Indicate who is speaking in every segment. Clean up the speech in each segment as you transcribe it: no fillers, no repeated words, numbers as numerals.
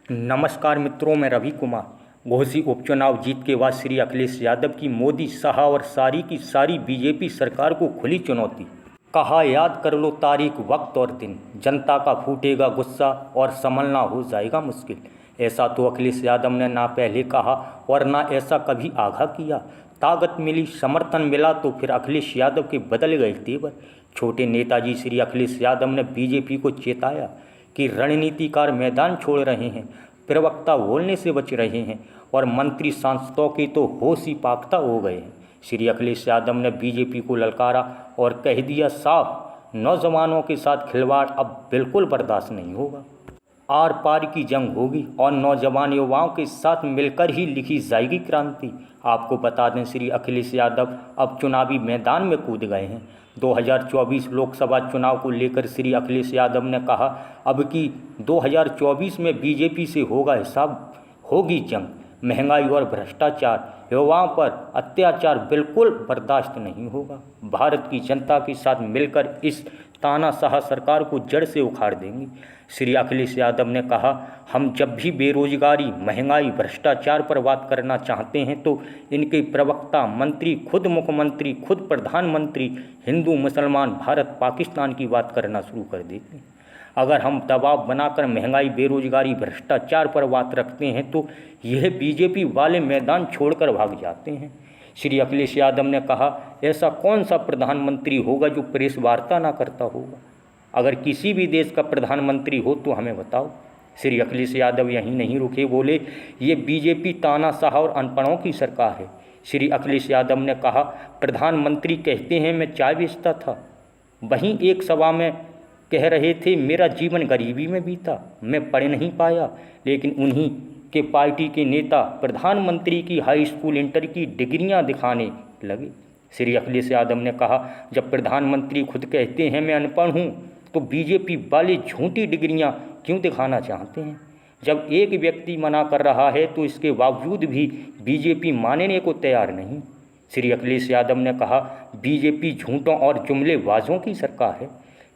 Speaker 1: नमस्कार मित्रों, मैं रवि कुमार। घोसी उपचुनाव जीत के बाद श्री अखिलेश यादव की मोदी शाह और सारी की सारी बीजेपी सरकार को खुली चुनौती। कहा, याद कर लो तारीख, वक्त और दिन, जनता का फूटेगा गुस्सा और संभलना हो जाएगा मुश्किल। ऐसा तो अखिलेश यादव ने ना पहले कहा और ना ऐसा कभी आगाह किया। ताकत मिली, समर्थन मिला तो फिर अखिलेश यादव के बदल गए तेवर। छोटे नेताजी श्री अखिलेश यादव ने बीजेपी को चेताया कि रणनीतिकार मैदान छोड़ रहे हैं, प्रवक्ता बोलने से बच रहे हैं और मंत्री सांसदों के तो होश ही पाख्ता हो गए हैं। श्री अखिलेश यादव ने बीजेपी को ललकारा और कह दिया साफ, नौजवानों के साथ खिलवाड़ अब बिल्कुल बर्दाश्त नहीं होगा। आर पार की जंग होगी और नौजवान युवाओं के साथ मिलकर ही लिखी जाएगी क्रांति। आपको बता दें, श्री अखिलेश यादव अब चुनावी मैदान में कूद गए हैं। 2024 लोकसभा चुनाव को लेकर श्री अखिलेश यादव ने कहा, अब की 2024 में बीजेपी से होगा हिसाब, होगी जंग। महंगाई और भ्रष्टाचार, युवाओं पर अत्याचार बिल्कुल बर्दाश्त नहीं होगा। भारत की जनता के साथ मिलकर इस तानाशाह सरकार को जड़ से उखाड़ देंगे। श्री अखिलेश यादव ने कहा, हम जब भी बेरोजगारी, महंगाई, भ्रष्टाचार पर बात करना चाहते हैं तो इनके प्रवक्ता, मंत्री, खुद मुख्यमंत्री, खुद प्रधानमंत्री हिंदू, मुसलमान, भारत, पाकिस्तान की बात करना शुरू कर देते हैं। अगर हम दबाव बनाकर महंगाई, बेरोजगारी, भ्रष्टाचार पर बात रखते हैं तो यह बीजेपी वाले मैदान छोड़कर भाग जाते हैं। श्री अखिलेश यादव ने कहा, ऐसा कौन सा प्रधानमंत्री होगा जो प्रेस वार्ता ना करता होगा? अगर किसी भी देश का प्रधानमंत्री हो तो हमें बताओ। श्री अखिलेश यादव यहीं नहीं रुके, बोले ये बीजेपी तानाशाह और अनपढ़ों की सरकार है। श्री अखिलेश यादव ने कहा, प्रधानमंत्री कहते हैं मैं चाय बेचता था, वहीं एक सभा में कह रहे थे मेरा जीवन गरीबी में बीता, मैं पढ़ नहीं पाया, लेकिन उन्हीं के पार्टी के नेता प्रधानमंत्री की हाई स्कूल, इंटर की डिग्रियां दिखाने लगे। श्री अखिलेश यादव ने कहा, जब प्रधानमंत्री खुद कहते हैं मैं अनपढ़ हूं, तो बीजेपी वाले झूठी डिग्रियां क्यों दिखाना चाहते हैं? जब एक व्यक्ति मना कर रहा है तो इसके बावजूद भी बीजेपी मानने को तैयार नहीं। श्री अखिलेश यादव ने कहा, बीजेपी झूठों और जुमलेबाजों की सरकार है।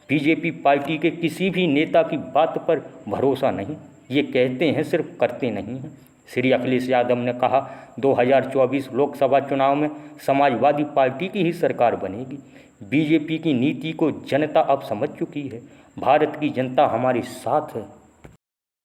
Speaker 1: बीजेपी पार्टी के किसी भी नेता की बात पर भरोसा नहीं, ये कहते हैं सिर्फ करते नहीं हैं। श्री अखिलेश यादव ने कहा, 2024 लोकसभा चुनाव में समाजवादी पार्टी की ही सरकार बनेगी। बीजेपी की नीति को जनता अब समझ चुकी है। भारत की जनता हमारे साथ है।